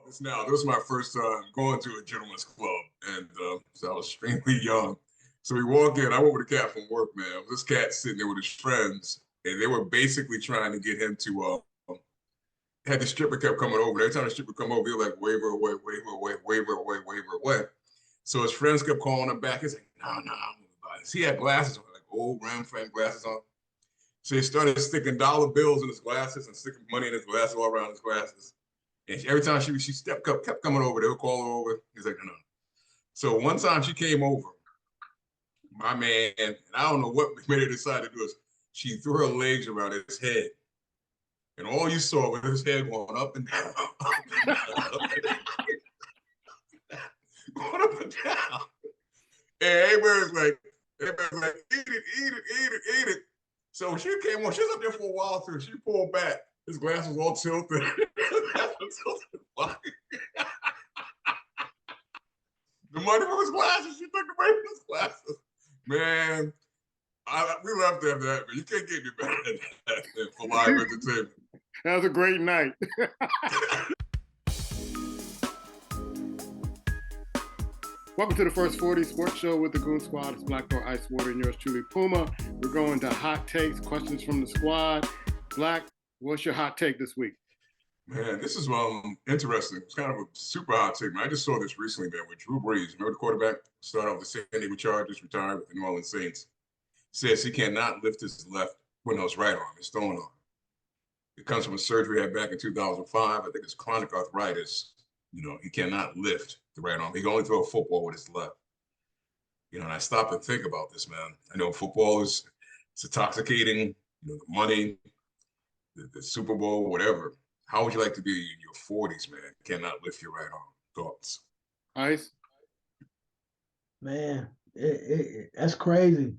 this now. This was my first time going to a gentleman's club, and so I was extremely young. So we walk in. I went with a cat from work, man. This cat sitting there with his friends, and they were basically trying to get him to. Had the stripper kept coming over. Every time the stripper come over, he was like, wave her away, wave her away, wave her away, wave her away. So his friends kept calling him back. He's like, no. He had glasses on, like old ram frame glasses on. So he started sticking dollar bills in his glasses and sticking money in his glasses all around his glasses. And every time she kept coming over, they would call her over. He's like, no. So one time she came over, my man, and I don't know what made her decide to do this. She threw her legs around his head. And all you saw was his head going up and down, going up and down. And everybody's like, eat it. So when she came on, she was up there for a while too. She pulled back. His glass was all tilted. The money from his glasses, she took the money from his glasses. Man, we left after that, man. You can't get any better than that for live entertainment. That was a great night. Welcome to the First 40 Sports Show with the Goon Squad. It's Black Door Ice Water and yours truly, Puma. We're going to hot takes, questions from the squad. Black, what's your hot take this week? Man, this is interesting. It's kind of a super hot take, man. I just saw this recently, man, with Drew Brees. Remember the quarterback? Started off the San Diego Chargers, retired with the New Orleans Saints. Says he cannot lift his left, his right arm, his throwing arm. It comes from a surgery he had back in 2005. I think it's chronic arthritis. He cannot lift the right arm. He can only throw a football with his left. And I stop and think about this, man. I know football it's intoxicating, the money, the Super Bowl, whatever. How would you like to be in your 40s, man? Cannot lift your right arm. Thoughts? Ice? Man, that's crazy.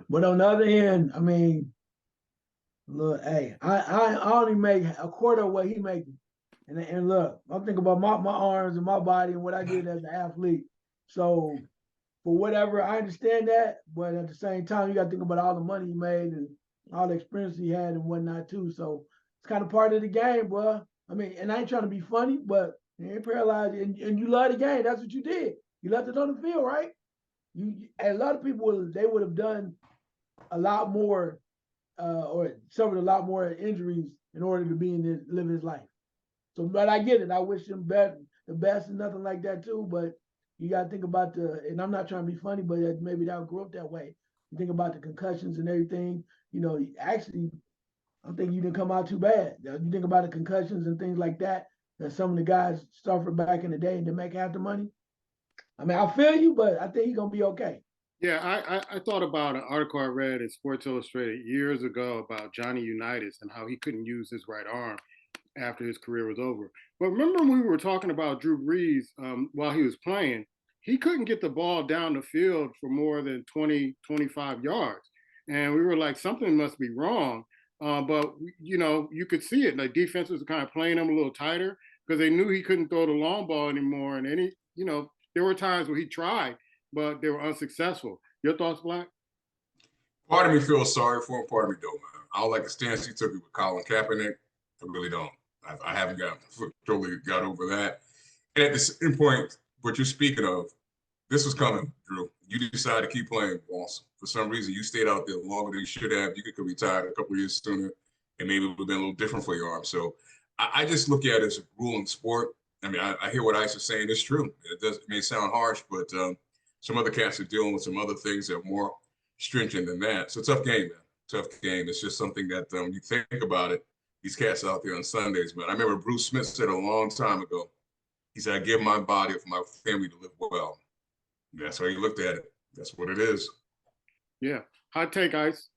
But on the other hand, I mean, look, hey, I only make a quarter of what he making. And look, I'm thinking about my arms and my body and what I did as an athlete. So for whatever, I understand that, but at the same time, you got to think about all the money he made and all the experience he had and whatnot too. So it's kind of part of the game, bro. I mean, and I ain't trying to be funny, but you ain't paralyzed and you love the game. That's what you did. You left it on the field, right? And a lot of people, they would have done a lot more or suffered a lot more injuries in order to live his life. So, but I get it. I wish him the best and nothing like that too. But you got to think about and I'm not trying to be funny, but maybe that grew up that way. You think about the concussions and everything. Actually, I think you didn't come out too bad. You think about the concussions and things like that some of the guys suffered back in the day and to make half the money. I mean, I feel you, but I think he's gonna be okay. Yeah, I thought about an article I read in Sports Illustrated years ago about Johnny Unitas and how he couldn't use his right arm after his career was over. But remember when we were talking about Drew Brees while he was playing, he couldn't get the ball down the field for more than 20, 25 yards. And we were like, something must be wrong. But, you could see it. Like defenses were kind of playing him a little tighter because they knew he couldn't throw the long ball anymore. And there were times where he tried, but they were unsuccessful. Your thoughts, Black? Part of me feels sorry for him. Part of me don't, man. I don't like the stance he took with Colin Kaepernick. I really don't. I haven't totally got over that. And at the same point, what you're speaking of, this was coming, Drew. You decided to keep playing, boss. For some reason, you stayed out there longer than you should have. You could have retired a couple of years sooner, and maybe it would have been a little different for your arm. So I just look at it as a grueling sport. I mean, I hear what Ice is saying. It's true. It may sound harsh, but some other cats are dealing with some other things that are more stringent than that. So tough game, man. Tough game. It's just something that you think about it. These cats out there on Sundays, man. I remember Bruce Smith said a long time ago, he said, I give my body for my family to live well. And that's how he looked at it. That's what it is. Yeah. Hot take, Ice.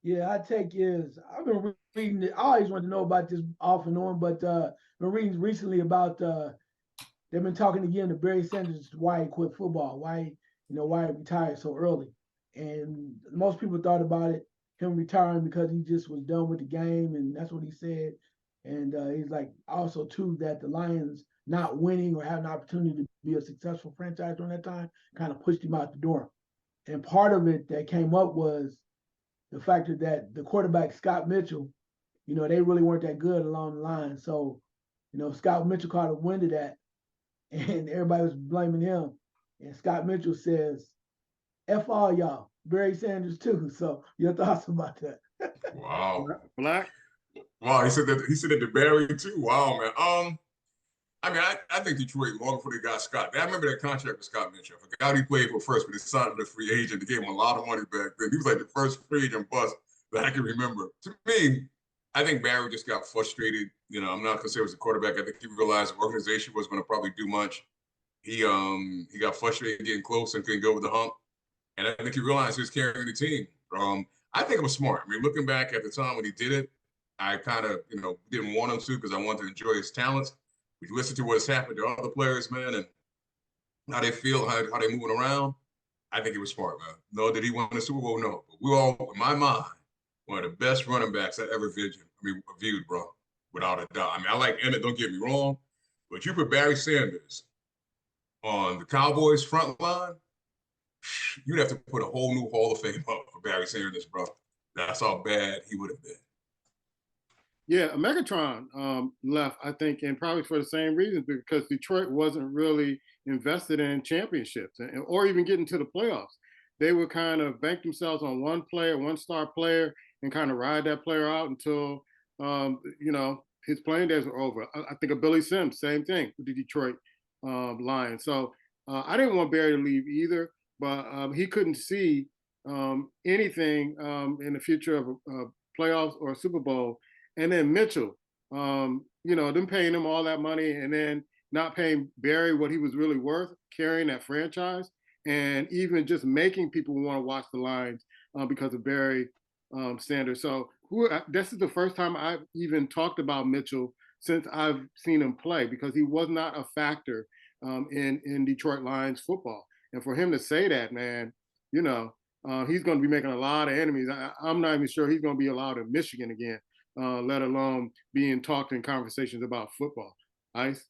Yeah, hot take is, I've been reading it. I always wanted to know about this off and on, but been reading recently about, they've been talking again to Barry Sanders, why he quit football, why he retired so early. And most people thought about it, him retiring because he just was done with the game, and that's what he said. And he's like, also too, that the Lions not winning or having an opportunity to be a successful franchise during that time kind of pushed him out the door. And part of it that came up was the fact that the quarterback, Scott Mitchell, they really weren't that good along the line. So Scott Mitchell caught a wind of that, and everybody was blaming him. And Scott Mitchell says, "F all y'all, Barry Sanders too." So your thoughts about that? Wow. Black. Wow, he said that to Barry too. Wow, man. I mean, I think Detroit long before they got Scott. I remember that contract with Scott Mitchell. I forgot he played for first, but he signed as a free agent. They gave him a lot of money back then. He was like the first free agent bust that I can remember. To me, I think Barry just got frustrated. I'm not gonna say it was a quarterback. I think he realized the organization was going to probably do much. He got frustrated getting close and couldn't go over the hump. And I think he realized he was carrying the team. I think it was smart. I mean, looking back at the time when he did it, I kind of, didn't want him to because I wanted to enjoy his talents. We listen to what's happened to other players, man, and how they feel, how they're moving around. I think it was smart, man. No, did he win the Super Bowl? No. But we all, in my mind, one of the best running backs I ever viewed, bro, without a doubt. I mean, I like Emmett, don't get me wrong, but you put Barry Sanders on the Cowboys front line, you'd have to put a whole new Hall of Fame up for Barry Sanders, bro. That's how bad he would have been. Yeah, Megatron left, I think, and probably for the same reason, because Detroit wasn't really invested in championships or even getting to the playoffs. They would kind of bank themselves on one player, one star player, and kind of ride that player out until, his playing days were over. I think of Billy Sims, same thing with the Detroit Lions. So I didn't want Barry to leave either, but he couldn't see anything in the future of a playoffs or a Super Bowl. And then Mitchell, them paying him all that money and then not paying Barry what he was really worth, carrying that franchise, and even just making people want to watch the Lions because of Barry Sanders. So this is the first time I've even talked about Mitchell since I've seen him play, because he was not a factor in Detroit Lions football. And for him to say that, man, he's going to be making a lot of enemies. I'm not even sure he's going to be allowed in Michigan again. Let alone being talked in conversations about football. Ice?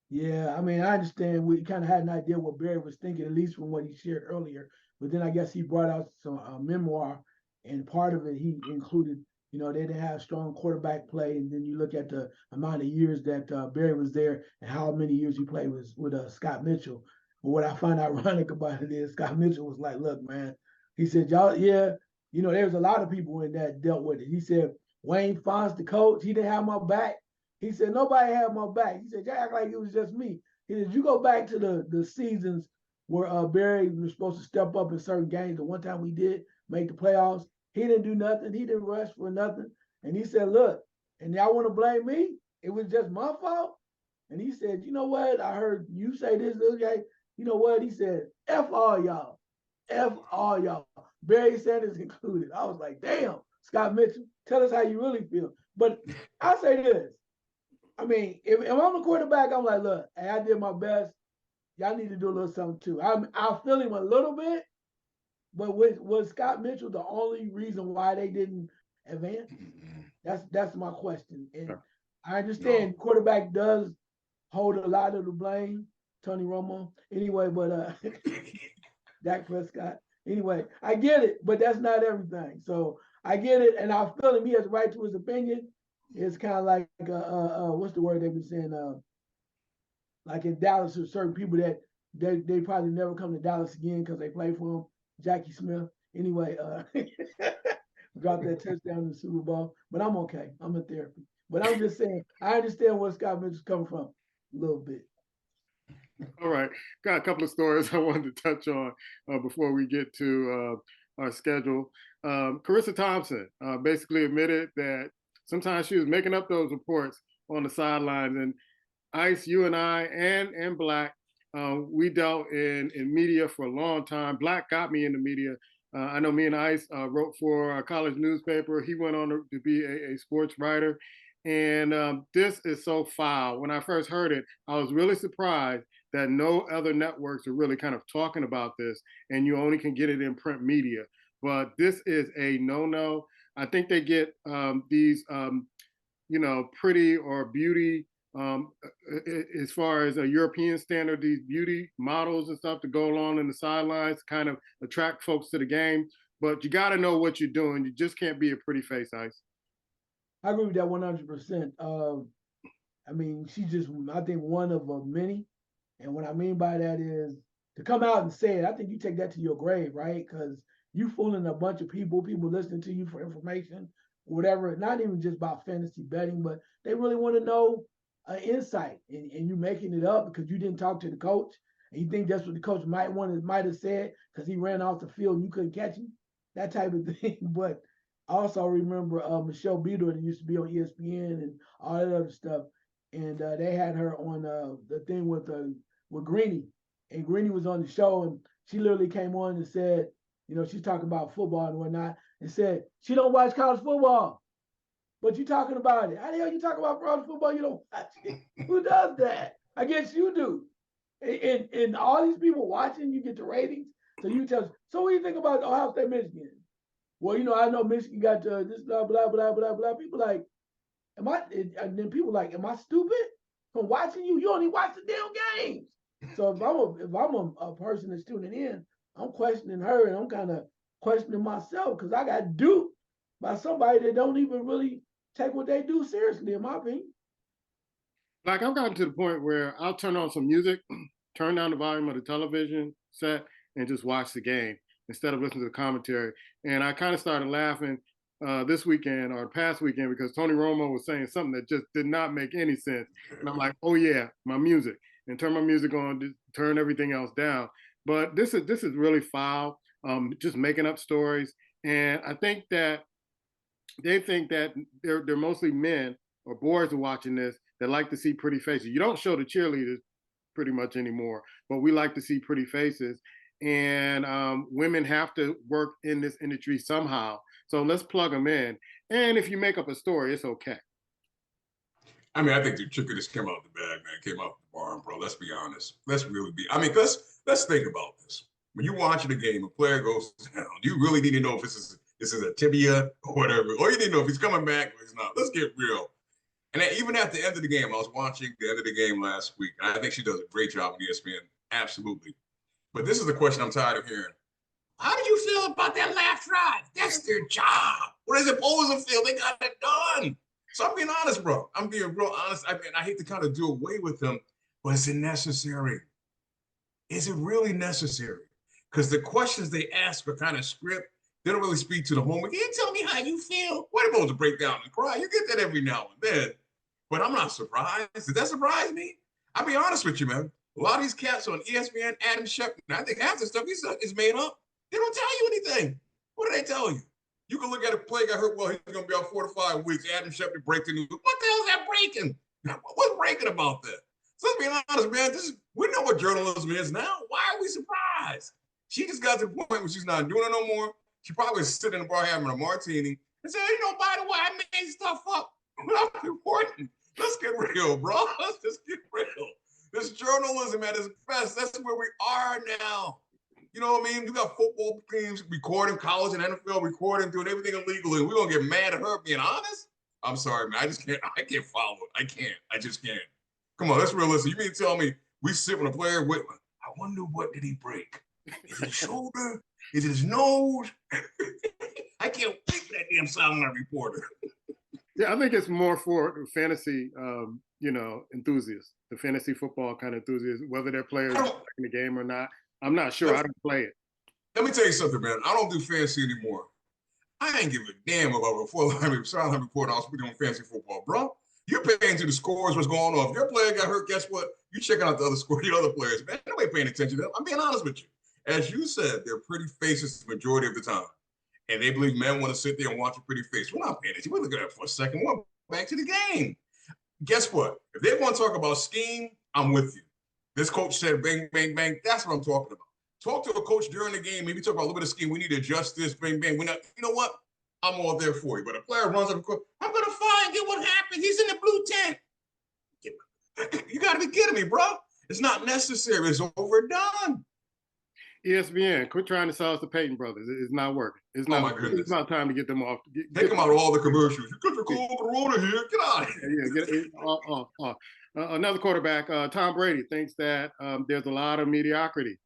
Yeah, I mean, I understand. We kind of had an idea what Barry was thinking, at least from what he shared earlier. But then I guess he brought out some memoir, and part of it he included, they didn't have strong quarterback play, and then you look at the amount of years that Barry was there and how many years he played with Scott Mitchell. But what I find ironic about it is Scott Mitchell was like, "Look, man," he said, "Y'all, yeah, there's a lot of people in that dealt with it." He said, "Wayne Fonts, the coach, he didn't have my back." He said, "Nobody had my back." He said, "You act like it was just me." He said, "You go back to the seasons where Barry was supposed to step up in certain games. The one time we did make the playoffs, he didn't do nothing. He didn't rush for nothing." And he said, "Look, and y'all want to blame me? It was just my fault." And he said, "You know what? I heard you say this, okay? You know what?" He said, "F all y'all. F all y'all. Barry Sanders included." I was like, "Damn, Scott Mitchell, tell us how you really feel." But I say this. I mean, if I'm the quarterback, I'm like, "Look, hey, I did my best. Y'all need to do a little something too." I feel him a little bit, but was Scott Mitchell the only reason why they didn't advance? That's my question. And I understand No. quarterback does hold a lot of the blame, Tony Romo. Anyway, but Dak Prescott. Anyway, I get it, but that's not everything. So I get it, and I feel him. He has a right to his opinion. It's kind of like what's the word they've been saying? Like in Dallas, there's certain people that they probably never come to Dallas again because they play for him. Jackie Smith. Anyway, got that touchdown in the Super Bowl, but I'm okay. I'm in therapy. But I'm just saying, I understand where Scott Mitchell's coming from a little bit. All right. Got a couple of stories I wanted to touch on before we get to our schedule. Carissa Thompson basically admitted that sometimes she was making up those reports on the sidelines. And Ice, you and I, and Black, we dealt in media for a long time. Black got me in the media. I know me and Ice wrote for a college newspaper. He went on to be a sports writer. And this is so foul. When I first heard it, I was really surprised that no other networks are really kind of talking about this, and you only can get it in print media. But this is a no-no. I think they get these, pretty or beauty, as far as a European standard, these beauty models and stuff to go along in the sidelines, kind of attract folks to the game. But you got to know what you're doing. You just can't be a pretty face, Ice. I agree with that 100%. I mean, she's just, I think, one of many. And what I mean by that is to come out and say it, I think you take that to your grave, right? Because you fooling a bunch of people listening to you for information, whatever, not even just about fantasy betting, but they really want to know insight. And you making it up because you didn't talk to the coach. And you think that's what the coach might have said because he ran off the field and you couldn't catch him, that type of thing. But I also remember Michelle Beadle that used to be on ESPN and all that other stuff. And they had her on the thing with Greeny, and Greeny was on the show, and she literally came on and said, you know, she's talking about football and whatnot, and said she don't watch college football, but you talking about it. How the hell you talk about college football? You don't watch it. Who does that? I guess you do. And all these people watching, you get the ratings. So you tell us, so what do you think about Ohio State, Michigan? Well, you know, I know Michigan got this blah blah blah blah blah. People like, am I? And then people like, am I stupid from watching you? You only watch the damn games. So if I'm a person that's tuning in, I'm questioning her and I'm kind of questioning myself because I got duped by somebody that don't even really take what they do seriously, in my opinion. Like I've gotten to the point where I'll turn on some music, turn down the volume of the television set, and just watch the game instead of listening to the commentary. And I kind of started laughing this weekend or past weekend because Tony Romo was saying something that just did not make any sense. And I'm like, oh yeah, my music, and turn my music on, turn everything else down. But this is really foul, just making up stories. And I think that they think that they're mostly men or boys are watching this that like to see pretty faces. You don't show the cheerleaders pretty much anymore, but we like to see pretty faces. And women have to work in this industry somehow. So let's plug them in. And if you make up a story, it's okay. I mean, I think the chicken just came out the bag, man. Came out the barn, bro. Let's be honest. Let's really be. I mean, let's think about this. When you're watching a game, a player goes down. Do you really need to know if this is a tibia or whatever? Or you need to know if he's coming back or he's not. Let's get real. And even at the end of the game, I was watching the end of the game last week, and I think she does a great job on ESPN. Absolutely. But this is the question I'm tired of hearing. How did you feel about that last drive? That's their job. What does opposing feel? They got it done. So I'm being honest, bro. I'm being real honest. I mean, I hate to kind of do away with them, but is it necessary? Is it really necessary? Because the questions they ask are kind of script. They don't really speak to the moment. Can you tell me how you feel? What about to break down and cry? You get that every now and then. But I'm not surprised. Did that surprise me? I'll be honest with you, man. A lot of these cats on ESPN, Adam Schefter, I think half the stuff he said is made up. They don't tell you anything. What do they tell you? You can look at a play got hurt. Well, he's going to be out 4 to 5 weeks. Adam Schefter breaks the news. What the hell is that breaking? What's breaking about that? So let's be honest, man. We know what journalism is now. Why are we surprised? She just got to the point where she's not doing it no more. She probably was sitting in the bar having a martini and said, you know, by the way, I made stuff up. Not important. Let's get real, bro. Let's just get real. This journalism at its best. That's where we are now. You know what I mean? You got football teams recording, college and NFL recording, doing everything illegally. We're gonna get mad at her being honest. I'm sorry, man. I can't follow it. I can't. I just can't. Come on, let's realistic. You mean to tell me we sit with a player with, I wonder what did he break? Is it his shoulder? Is it his nose? I can't wait for that damn sideline reporter. Yeah, I think it's more for fantasy, enthusiasts, the fantasy football kind of enthusiasts, whether they're players in the game or not. I'm not sure. I don't play it. Let me tell you something, man. I don't do fantasy anymore. I ain't give a damn about a sideline report. I was doing fantasy football, bro. You're paying to the scores, what's going on. If your player got hurt, guess what? You checking out the other score, the other players, man. Nobody paying attention to them. I'm being honest with you. As you said, they're pretty faces the majority of the time. And they believe men want to sit there and watch a pretty face. We're not paying attention. We're looking at it for a second. We're back to the game. Guess what? If they want to talk about scheme, I'm with you. This coach said bang, bang, bang. That's what I'm talking about. Talk to a coach during the game. Maybe talk about a little bit of scheme. We need to adjust this, bang, bang. We're not, you know what? I'm all there for you. But a player runs up the court, I'm going to find you what happened. He's in the blue tent. You got to be kidding me, bro. It's not necessary. It's overdone. ESPN, quit trying to sell us the Payton brothers. It's not working. It's not. Oh my goodness. It's not time to get them off. Take them out of all the commercials. You got your cool Corona here. Get out of here. Another quarterback, Tom Brady, thinks that there's a lot of mediocrity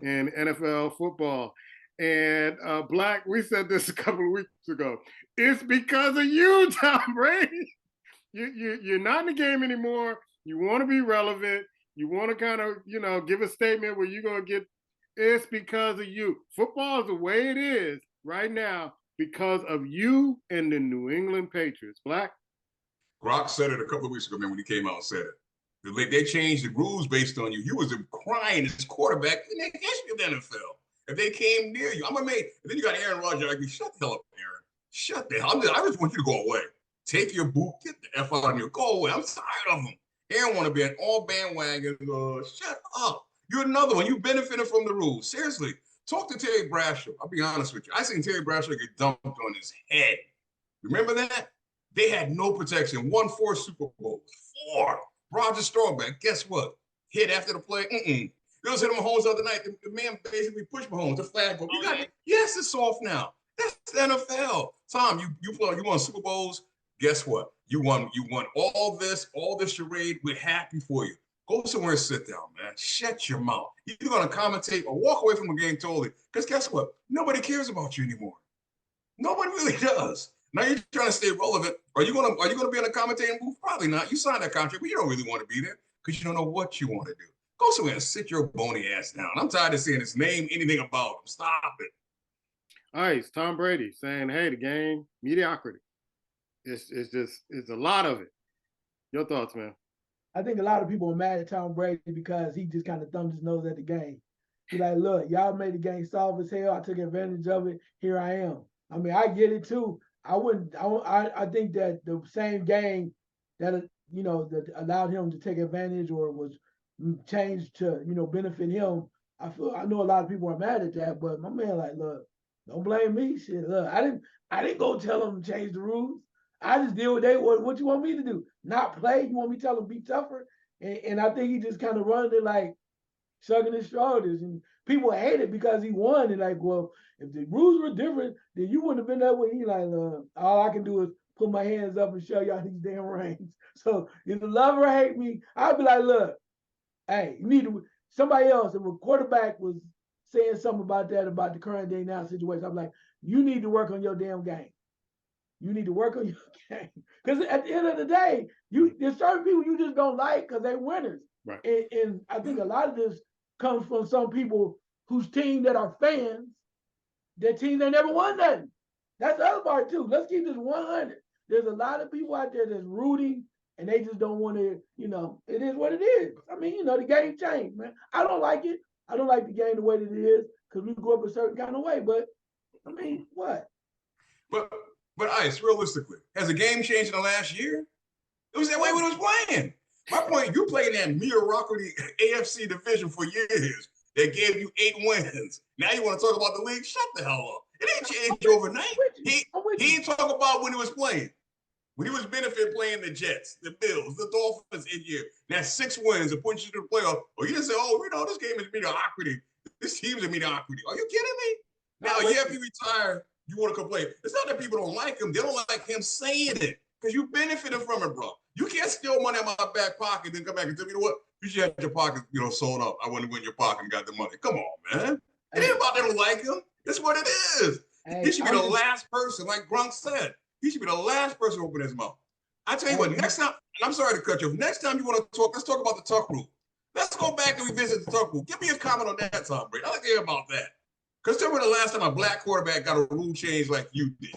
in NFL football. And Black, we said this a couple of weeks ago. It's because of you, Tom Brady. you're not in the game anymore. You want to be relevant. You want to kind of, give a statement where you're going to get, it's because of you. Football is the way it is right now because of you and the New England Patriots. Black? Gronk said it a couple of weeks ago, man, when he came out and said it. They changed the rules based on you. You was crying as quarterback in the history of the NFL. If they came near you, I'm amazed. And then you got Aaron Rodgers. Like, shut the hell up, Aaron. Shut the hell up. I just want you to go away. Take your boot. Get the F out of here. Go away. I'm tired of them. Aaron want to be an all bandwagon. Shut up. You're another one. You benefited from the rules. Seriously. Talk to Terry Bradshaw. I'll be honest with you. I seen Terry Bradshaw get dumped on his head. Remember that? They had no protection. Won 4 Super Bowls. 4. Roger Staubach, guess what? Hit after the play. They was hitting Mahomes the other night. The man basically pushed Mahomes. The flag. You got it. Yes, it's soft now. That's the NFL. Tom, you won Super Bowls. Guess what? You won all this charade. We're happy for you. Go somewhere and sit down, man. Shut your mouth. You're gonna commentate or walk away from a game totally. Because guess what? Nobody cares about you anymore. Nobody really does. Now you're trying to stay relevant. Are you gonna be in a commentating booth? Probably not. You signed that contract, but you don't really want to be there because you don't know what you want to do. Go somewhere and sit your bony ass down. I'm tired of seeing his name, anything about him. Stop it. All right, it's Tom Brady saying, "Hey, the game mediocrity. It's a lot of it." Your thoughts, man? I think a lot of people are mad at Tom Brady because he just kind of thumbed his nose at the game. He's like, look, y'all made the game soft as hell. I took advantage of it. Here I am. I mean, I get it too. I think that the same game that that allowed him to take advantage or was changed to benefit him. I know a lot of people are mad at that, but my man, like, look, don't blame me. Shit, look, I didn't go tell them to change the rules. I just did what you want me to do. Not play. You want me to tell them be tougher? And I think he just kind of running it like shrugging his shoulders. And people hate it because he won. And like, well, if the rules were different, then you wouldn't have been that way. He like, all I can do is put my hands up and show y'all these damn rings. So if you love or hate me, I'd be like, look, hey, you need to somebody else. If a quarterback was saying something about that, about the current day now situation, I'm like, you need to work on your damn game. You need to work on your game. Because at the end of the day, there's certain people you just don't like because they're winners. Right. And I think a lot of this comes from some people whose team that are fans, their team they never won nothing. That's the other part too. Let's keep this 100. There's a lot of people out there that's rooting and they just don't want to, it is what it is. I mean, the game changed, man. I don't like it. I don't like the game the way that it is because we grew up a certain kind of way. But I mean, what? But Ice, realistically, has the game changed in the last year? It was that way when it was playing. My point, you played in that mediocrity AFC division for years. They gave you 8 wins. Now you want to talk about the league? Shut the hell up. It ain't changed overnight. He ain't talk about when he was playing. When he was benefit playing the Jets, the Bills, the Dolphins in year. Now 6 wins and puts you to the playoff. Or you just say, this game is mediocrity. This team's a mediocrity. Are you kidding me? Now, if you retire, you want to complain. It's not that people don't like him. They don't like him saying it because you benefited from it, bro. You can't steal money out of my back pocket and then come back and tell me, you know what? You should have your pocket, sold up. I wouldn't win your pocket and got the money. Come on, man. It ain't about they don't like him. That's what it is. He should be the last person, like Gronk said. He should be the last person to open his mouth. I tell you what, next time, and I'm sorry to cut you off, next time you want to talk, let's talk about the Tuck rule. Let's go back and revisit the Tuck rule. Give me a comment on that, Tom Brady. I'd like to hear about that. Because tell me the last time a black quarterback got a rule change like you did.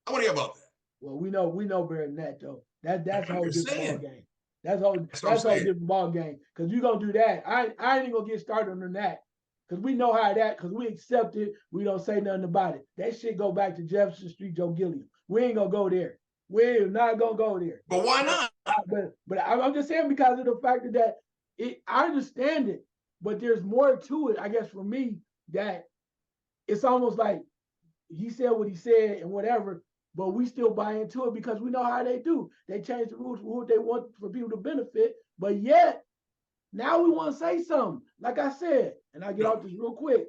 I want to hear about that. Well, we know better than that, though. That's a whole different ball game. That's a whole different ball game. Because you're going to do that. I ain't even going to get started on that. Because we know how because we accept it. We don't say nothing about it. That shit go back to Jefferson Street, Joe Gilliam. We ain't going to go there. We're not going to go there. But why not? But I'm just saying because of the fact that I understand it, but there's more to it, I guess, for me, that it's almost like he said what he said and whatever, but we still buy into it because we know how they do. They change the rules for who they want for people to benefit, but yet now we want to say something. Like I said, and I'll get off this real quick.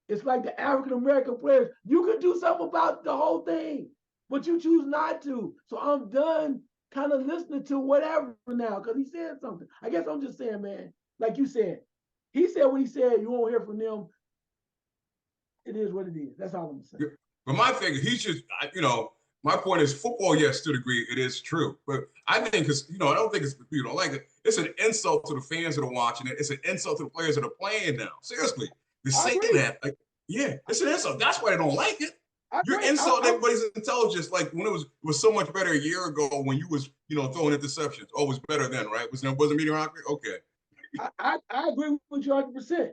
It's like the African-American players. You can do something about the whole thing, but you choose not to. So I'm done kind of listening to whatever now because he said something. I guess I'm just saying, man, like you said, he said what he said. You won't hear from them. It is what it is. That's all I'm saying. But my thing, he should, My point is, football, yes, to a degree, it is true. But I think it's, I don't think it's people don't like it. It's an insult to the fans that are watching it. It's an insult to the players that are playing now. Seriously, to I say agree. that, like, yeah, it's an insult. That's why they don't like it. I You're agree. insulting everybody's intelligence. Like when it was so much better a year ago when you was, throwing interceptions. Oh, it was better then, right? Wasn't mediocrity? Okay. I agree with you 100%.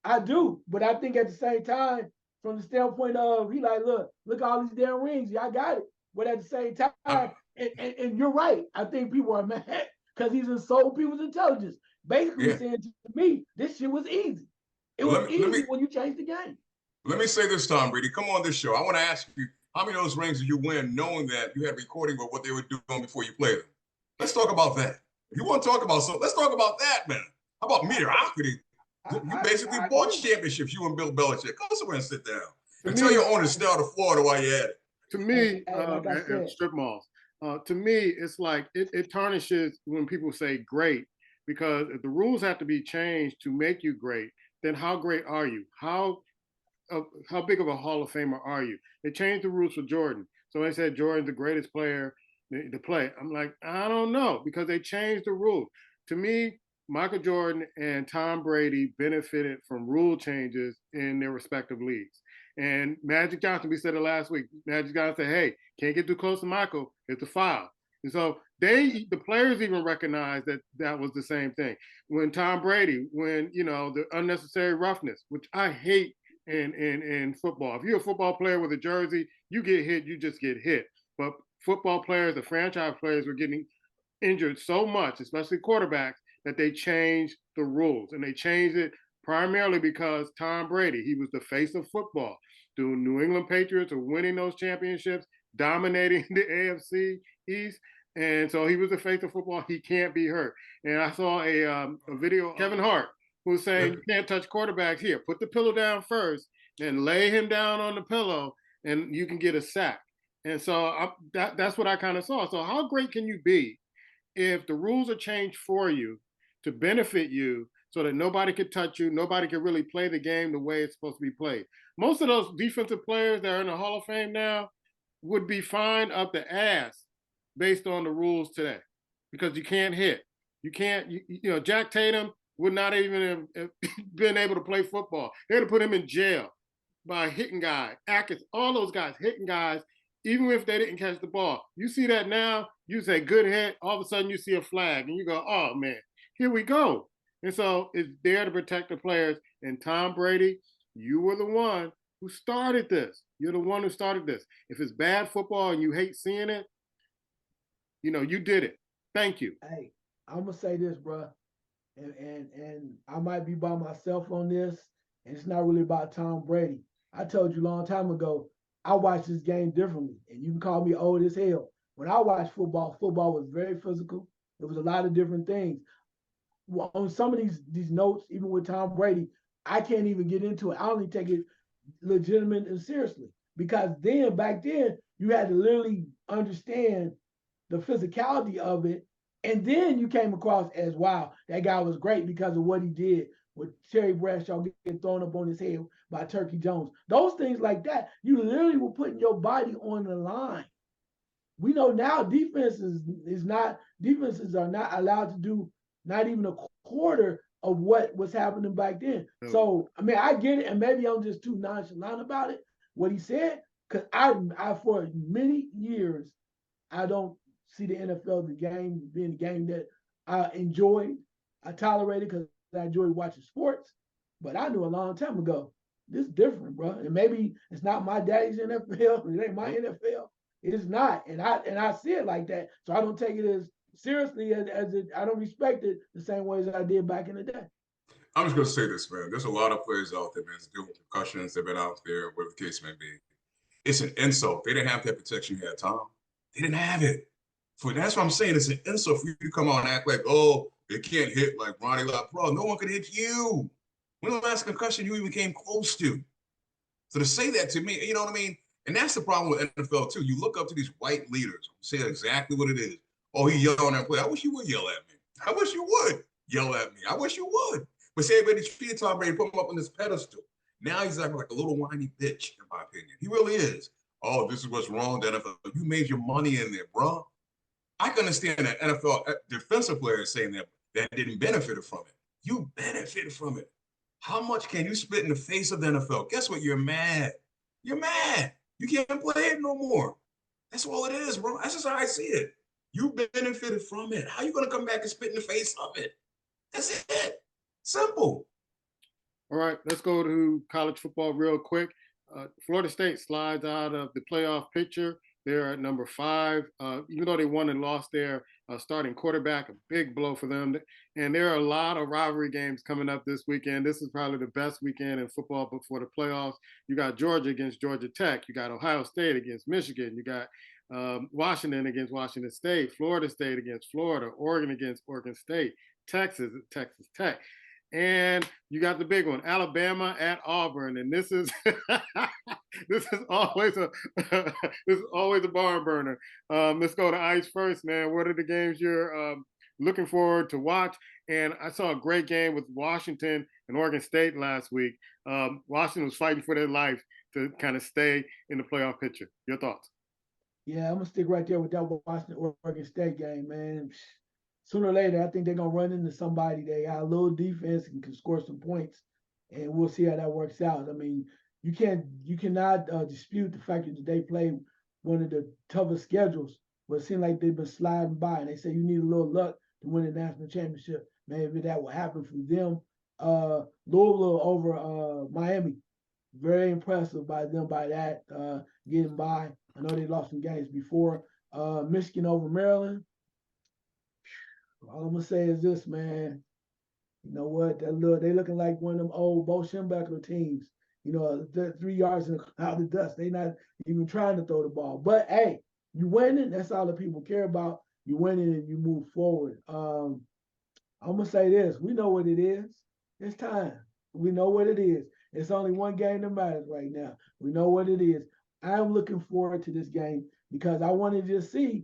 I do, but I think at the same time, from the standpoint of he like, look all these damn rings, y'all got it. But at the same time, and you're right, I think people are mad because he's insulting people's intelligence, basically saying to me, this shit was easy. It was easy when you changed the game. Let me say this, Tom Brady. Come on this show. I want to ask you, how many of those rings did you win knowing that you had a recording of what they were doing before you played them? Let's talk about that. If you want to talk about let's talk about that, man. How about mediocrity? You basically bought championships, you and Bill Belichick. Go somewhere and sit down. And tell your owner to stay out of Florida while you're at it. To me, strip malls. To me, it's like it tarnishes when people say great, because if the rules have to be changed to make you great, then how great are you? How big of a Hall of Famer are you? They changed the rules for Jordan. So they said Jordan's the greatest player to play. I'm like, I don't know, because they changed the rules. To me, Michael Jordan and Tom Brady benefited from rule changes in their respective leagues. And Magic Johnson, we said it last week, Magic Johnson said, hey, can't get too close to Michael, it's a foul. And so the players even recognized that was the same thing. When Tom Brady, the unnecessary roughness, which I hate in football. If you're a football player with a jersey, you get hit, you just get hit. But football players, the franchise players, were getting injured so much, especially quarterbacks, that they changed the rules. And they changed it primarily because Tom Brady, he was the face of football. The New England Patriots are winning those championships, dominating the AFC East. And so he was the face of football. He can't be hurt. And I saw a video of Kevin Hart, who was saying, you can't touch quarterbacks here. Put the pillow down first, and lay him down on the pillow, and you can get a sack. And so that's what I kind of saw. So how great can you be if the rules are changed for you to benefit you so that nobody could touch you, nobody could really play the game the way it's supposed to be played? Most of those defensive players that are in the Hall of Fame now would be fined up the ass based on the rules today, because you can't hit. You can't, Jack Tatum would not even have been able to play football. They had to put him in jail by hitting guys, Atkins, all those guys hitting guys, even if they didn't catch the ball. You see that now, you say good hit, all of a sudden you see a flag and you go, oh man, here we go. And so it's there to protect the players. And Tom Brady, you were the one who started this. You're the one who started this. If it's bad football and you hate seeing it, you did it. Thank you. Hey, I'm gonna say this, bro, and I might be by myself on this, and it's not really about Tom Brady. I told you a long time ago, I watched this game differently, and you can call me old as hell. When I watched football was very physical. It was a lot of different things. Well, on some of these notes, even with Tom Brady, I can't even get into it. I only take it legitimate and seriously, because back then, you had to literally understand the physicality of it. And then you came across as, wow, that guy was great because of what he did with Terry Bradshaw getting thrown up on his head by Turkey Jones. Those things like that, you literally were putting your body on the line. We know now defenses are not allowed to do not even a quarter of what was happening back then. So, I mean, I get it, and maybe I'm just too nonchalant about it, what he said, because I for many years, I don't see the NFL, the game, being the game that I enjoyed, I tolerated because I enjoy watching sports. But I knew a long time ago, this is different, bro. And maybe it's not my daddy's NFL, it ain't my NFL. It is not. And I see it like that. So I don't take it as seriously as it, I don't respect it the same way as I did back in the day. I'm just gonna say this, man. There's a lot of players out there, man, dealing with concussions. They've been out there, whatever the case may be. It's an insult. They didn't have that protection you had, Tom. They didn't have it. That's what I'm saying. It's an insult for you to come out and act like, oh, they can't hit like Ronnie Lott. Bro, no one can hit you. When the last concussion you even came close to? So to say that to me, you know what I mean? And that's the problem with NFL too. You look up to these white leaders, say exactly what it is. Oh, he yelled at play. I wish you would yell at me. I wish you would yell at me. I wish you would. But say everybody treated Tom Brady, put him up on this pedestal. Now he's acting like a little whiny bitch, in my opinion. He really is. oh, this is what's wrong with the NFL. You made your money in there, bro. I can understand that NFL defensive players saying that didn't benefit from it. You benefited from it. How much can you spit in the face of the NFL? Guess what? You're mad. You're mad. You can't play it no more. That's all it is, bro. That's just how I see it. You benefited from it. How you gonna come back and spit in the face of it? That's it. Simple. All right, let's go to college football real quick. Florida State slides out of the playoff picture. They're at number 5. Even though they won and lost their starting quarterback, a big blow for them. And there are a lot of rivalry games coming up this weekend. This is probably the best weekend in football before the playoffs. You got Georgia against Georgia Tech. You got Ohio State against Michigan. You got Washington against Washington State. Florida State against Florida. Oregon against Oregon State. Texas at Texas Tech. And you got the big one, Alabama at Auburn, and this is this is always a this is always a barn burner. Let's go to Ice first, man. What are the games you're looking forward to watch? And I saw a great game with Washington and Oregon State last week. Washington was fighting for their life to kind of stay in the playoff picture. Your thoughts? Yeah, I'm gonna stick right there with that Washington Oregon State game, man. Sooner or later, I think they're gonna run into somebody. They got a little defense and can score some points, and we'll see how that works out. I mean, you cannot dispute the fact that they play one of the toughest schedules, but it seems like they've been sliding by. And they say you need a little luck to win a national championship. Maybe that will happen for them. Louisville over Miami, very impressive by them by that getting by. I know they lost some games before. Michigan over Maryland. All I'm gonna say is this, man. You know what? They looking like one of them old Bo Schembechler teams. You know, 3 yards in the cloud of dust. They not even trying to throw the ball. But hey, you winning. That's all the people care about. You winning and you move forward. I'm gonna say this. We know what it is. It's time. We know what it is. It's only one game that matters right now. We know what it is. I'm looking forward to this game because I want to just see.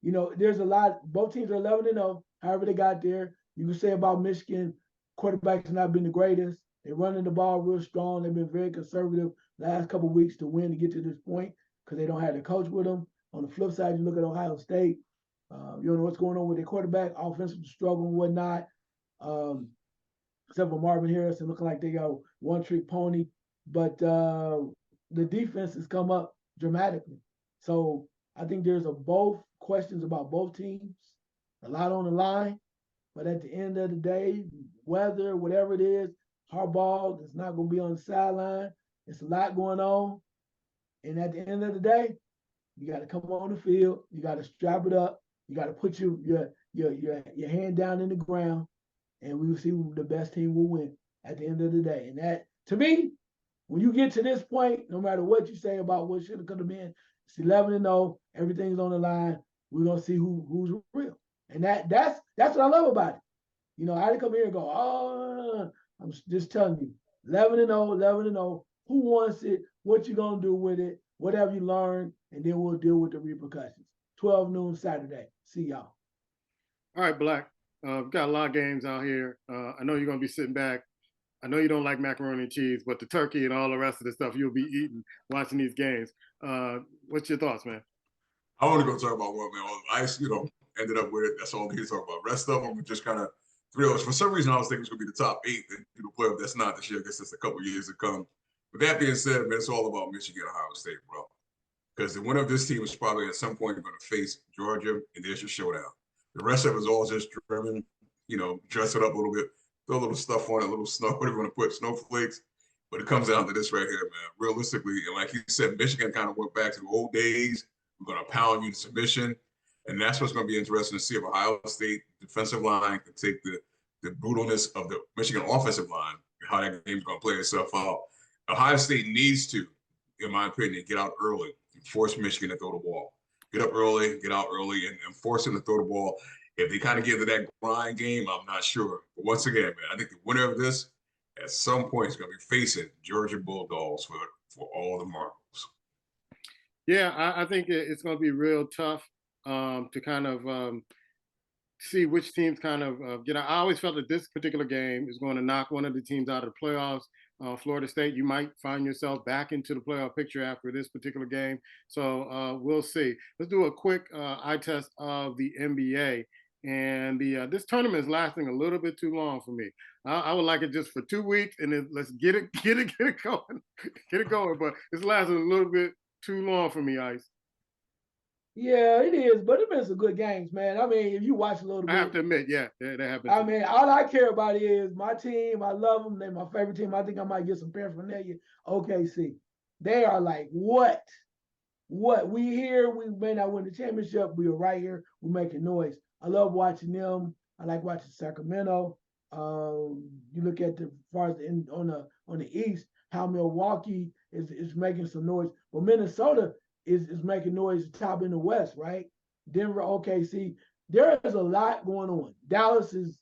You know, there's a lot. Both teams are 11-0. However they got there. You can say about Michigan, quarterbacks not been the greatest. They're running the ball real strong. They've been very conservative last couple of weeks to win to get to this point because they don't have the coach with them. On the flip side, you look at Ohio State. You don't know what's going on with their quarterback, offensive struggle and whatnot. Except for Marvin Harrison looking like they got one-trick pony. But the defense has come up dramatically. So I think there's both questions about both teams, a lot on the line. But at the end of the day, weather, whatever it is, Harbaugh is not going to be on the sideline. It's a lot going on. And at the end of the day, you got to come on the field. You got to strap it up. You got to put your hand down in the ground, and we will see who the best team will win at the end of the day. And that, to me, when you get to this point, no matter what you say about what should have could have been, it's 11-0. Everything's on the line. We're gonna see who's real, and that's what I love about it. You know, I didn't come here and go, oh, I'm just telling you, 11-0, 11-0. Who wants it? What you gonna do with it? What have you learned? And then we'll deal with the repercussions. 12 noon Saturday. See y'all. All right, Black. We've got a lot of games out here. I know you're gonna be sitting back. I know you don't like macaroni and cheese, but the turkey and all the rest of the stuff you'll be eating watching these games. What's your thoughts, man? I want to go talk about one, man. Ice, ended up with it. That's all we need to talk about. Rest of them were just kind of thrills. For some reason, I was thinking it's going to be the top 8 that playoff. That's not this year. I guess that's a couple years to come. With that being said, man, it's all about Michigan, Ohio State, bro. Because the winner of this team is probably at some point going to face Georgia, and there's your showdown. The rest of it is all just driven, dress it up a little bit, throw a little stuff on it, a little snow, whatever you want to put, snowflakes. But it comes down to this right here, man. Realistically, and like you said, Michigan kind of went back to the old days. We're going to pound you to submission. And that's what's going to be interesting to see if Ohio State defensive line can take the brutalness of the Michigan offensive line, how that game's going to play itself out. Ohio State needs to, in my opinion, get out early and force Michigan to throw the ball. Get up early, get out early, and force them to throw the ball. If they kind of get into that grind game, I'm not sure. But once again, man, I think the winner of this at some point is going to be facing Georgia Bulldogs for all the marbles. Yeah, I think it's going to be real tough to kind of see which teams kind of get out. I always felt that this particular game is going to knock one of the teams out of the playoffs. Florida State, you might find yourself back into the playoff picture after this particular game. So we'll see. Let's do a quick eye test of the NBA. And this tournament is lasting a little bit too long for me. I would like it just for 2 weeks, and then let's get it going, get it going. But it's lasting a little bit too long for me, Ice. Yeah, it is, but it's been some good games, man. I mean, if you watch a little bit, I have to admit, yeah, that happened. I mean, all I care about is my team. I love them. They're my favorite team. I think I might get some paraphernalia. OKC. They are like, what? What? We here, we may not win the championship. We are right here. We're making noise. I love watching them. I like watching Sacramento. You look at the far as on the East, how Milwaukee is making some noise. But Minnesota is making noise top in the West, right? Denver, OKC. There is a lot going on. Dallas is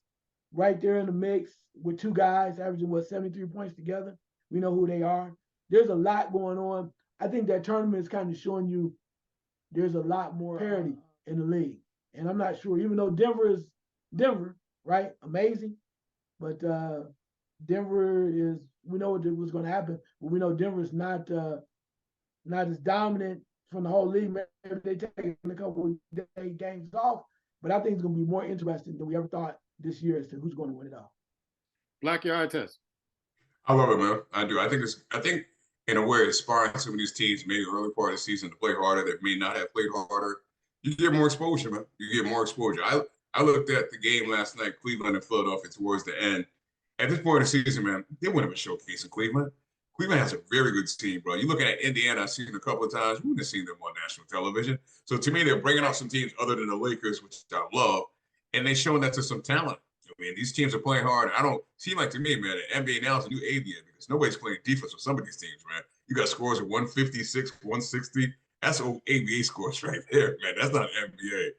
right there in the mix with two guys averaging 73 points together. We know who they are. There's a lot going on. I think that tournament is kind of showing you there's a lot more parity in the league. And I'm not sure, even though Denver is Denver, right? Amazing. But Denver is, we know what's going to happen, but we know Denver is not as dominant from the whole league. Maybe they take a couple of games off, but I think it's going to be more interesting than we ever thought this year as to who's going to win it all. Black, your eye test. I love it, man. I do. I think in a way, inspiring some of these teams maybe early part of the season to play harder that may not have played harder. You get more exposure, man. You get more exposure. I looked at the game last night, Cleveland and Philadelphia towards the end. At this point in the season, man, they wouldn't have a showcase in Cleveland. Cleveland has a very good team, bro. You looking at Indiana, I've seen a couple of times. We wouldn't have seen them on national television. So to me, they're bringing out some teams other than the Lakers, which I love, and they're showing that to some talent. I mean, these teams are playing hard. I don't seem like to me, man, the NBA now is a new ABA because nobody's playing defense with some of these teams, man. You got scores of 156, 160. That's old ABA scores right there, man. That's not NBA.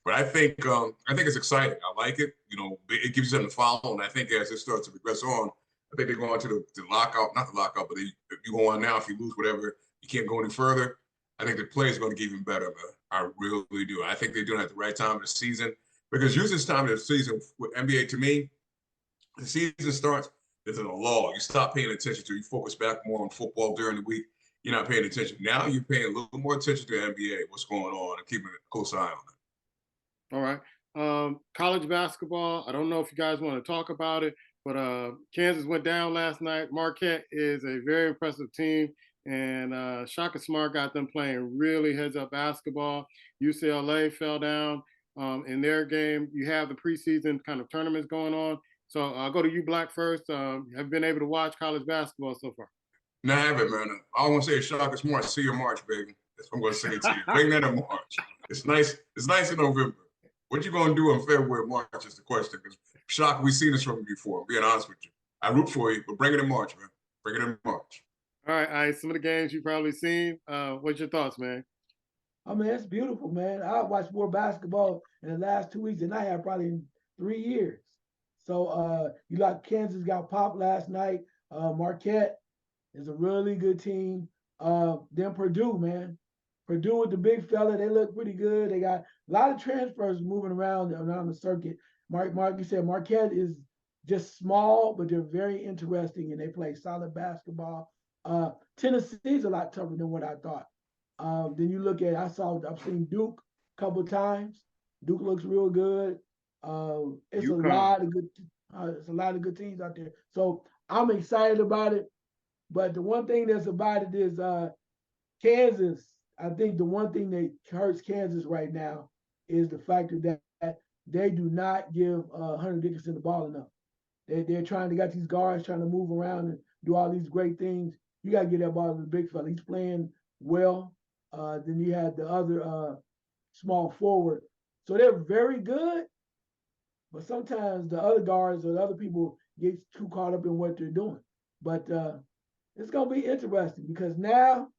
But I think it's exciting. I like it. You know, it gives you something to follow. And I think as it starts to progress on, I think they're going to the lockout, not the lockout, but if you go on now, if you lose whatever, you can't go any further. I think the play is going to get even better, man. I really do. I think they're doing it at the right time of the season because usually this time of the season with NBA, to me, the season starts, there's a lull. You stop paying attention to it. You focus back more on football during the week. You're not paying attention. Now you're paying a little more attention to NBA, what's going on, and keeping a close eye on it. All right. College basketball, I don't know if you guys want to talk about it, but Kansas went down last night. Marquette is a very impressive team, and Shaka Smart got them playing really heads-up basketball. UCLA fell down in their game. You have the preseason kind of tournaments going on. So I'll go to you, Black, first. Have you been able to watch college basketball so far? No, I haven't, man. All I want to say is Shaka Smart, see you in March, baby. That's what I'm going to say to you. Bring that in March. It's nice. It's nice in November. What you going to do in February, March is the question. Because Shaka, we've seen this from you before. I'm being honest with you. I root for you, but bring it in March, man. Bring it in March. All right. Some of the games you've probably seen. What's your thoughts, man? I mean, it's beautiful, man. I watched more basketball in the last 2 weeks than I have probably in 3 years. So you like Kansas got popped last night. Marquette is a really good team. Then Purdue, man. Purdue with the big fella, they look pretty good. They got a lot of transfers moving around the circuit. Mark, you said Marquette is just small, but they're very interesting and they play solid basketball. Tennessee's a lot tougher than what I thought. Then you look at, I've seen Duke a couple of times. Duke looks real good. It's a lot of good teams out there. So I'm excited about it. But the one thing that's about it is Kansas. I think the one thing that hurts Kansas right now is the fact that they do not give Hunter Dickinson the ball enough. They're trying to get these guards trying to move around and do all these great things. You got to get that ball to the big fella. He's playing well. Then you had the other small forward. So they're very good, but sometimes the other guards or the other people get too caught up in what they're doing. But it's going to be interesting because now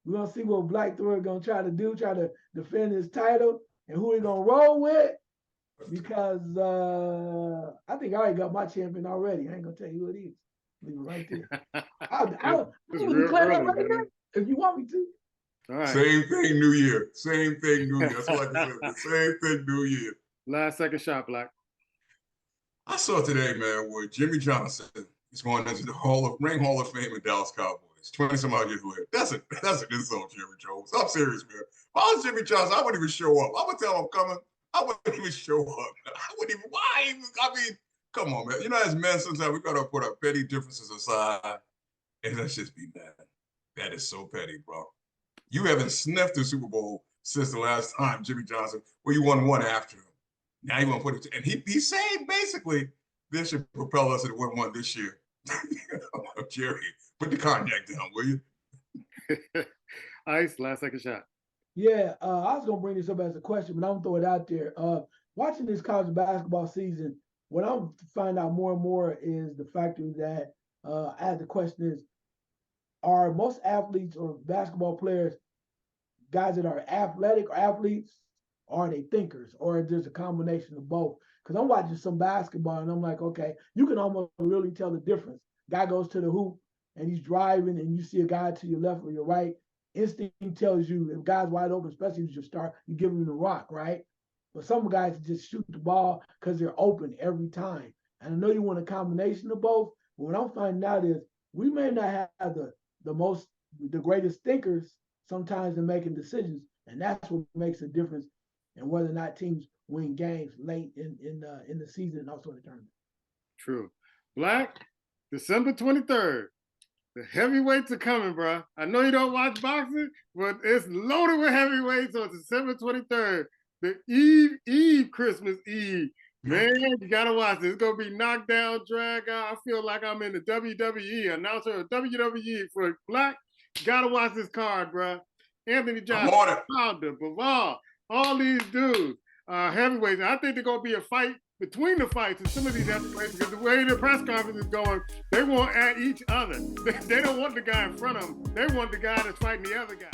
we're going to see what Black Thor is going to try to defend his title and who he's going to roll with because I think I already got my champion already. I ain't going to tell you who it is. Leave it right there. I'll declare that right now if you want me to. All right. Same thing, New Year. Same thing, New Year. That's what I can say. Same thing, New Year. Last second shot, Black. I saw today, man, where Jimmy Johnson He's going into the Hall of Fame in Dallas Cowboys. 20 some odd years later. That's an insult, Jerry Jones. I'm serious, man. If I was Jimmy Johnson, I wouldn't even show up. I would tell him I'm coming. I wouldn't even show up. I wouldn't even. Why? I mean, come on, man. You know, as men, sometimes we gotta put our petty differences aside and let's just be mad. That is so petty, bro. You haven't sniffed the Super Bowl since the last time, Jimmy Johnson, where you won one after him. Now you want to put it, and he's saying basically this should propel us to win one this year. Jerry, put the cognac down, will you? Ice, last second shot. Yeah, I was gonna bring this up as a question, but I'm gonna throw it out there. Watching this college basketball season, what I'm finding out more and more is the factor that the question is, are most athletes or basketball players guys that are athletic or athletes, or are they thinkers, or is there a combination of both? Because I'm watching some basketball and I'm like, okay, you can almost really tell the difference. Guy goes to the hoop and he's driving, and you see a guy to your left or your right. Instinct tells you if guy's wide open, especially if you start, you give him the rock, right? But some guys just shoot the ball because they're open every time. And I know you want a combination of both, but what I'm finding out is we may not have the greatest thinkers sometimes in making decisions, and that's what makes a difference in whether or not teams win games late in the season and also in the tournament. True. Black, December 23rd. The heavyweights are coming, bro. I know you don't watch boxing, but it's loaded with heavyweights on December 23rd. The Christmas Eve. Man, you gotta watch this. It's gonna be knockdown, drag out. I feel like I'm in the WWE, announcer of WWE for Black. Gotta watch this card, bro. Anthony Johnson, Wilder, Bivol, all these dudes, heavyweights. I think they're gonna be a fight between the fights and some of these heavyweights, because the way the press conference is going, they want at each other. They don't want the guy in front of them. They want the guy that's fighting the other guy.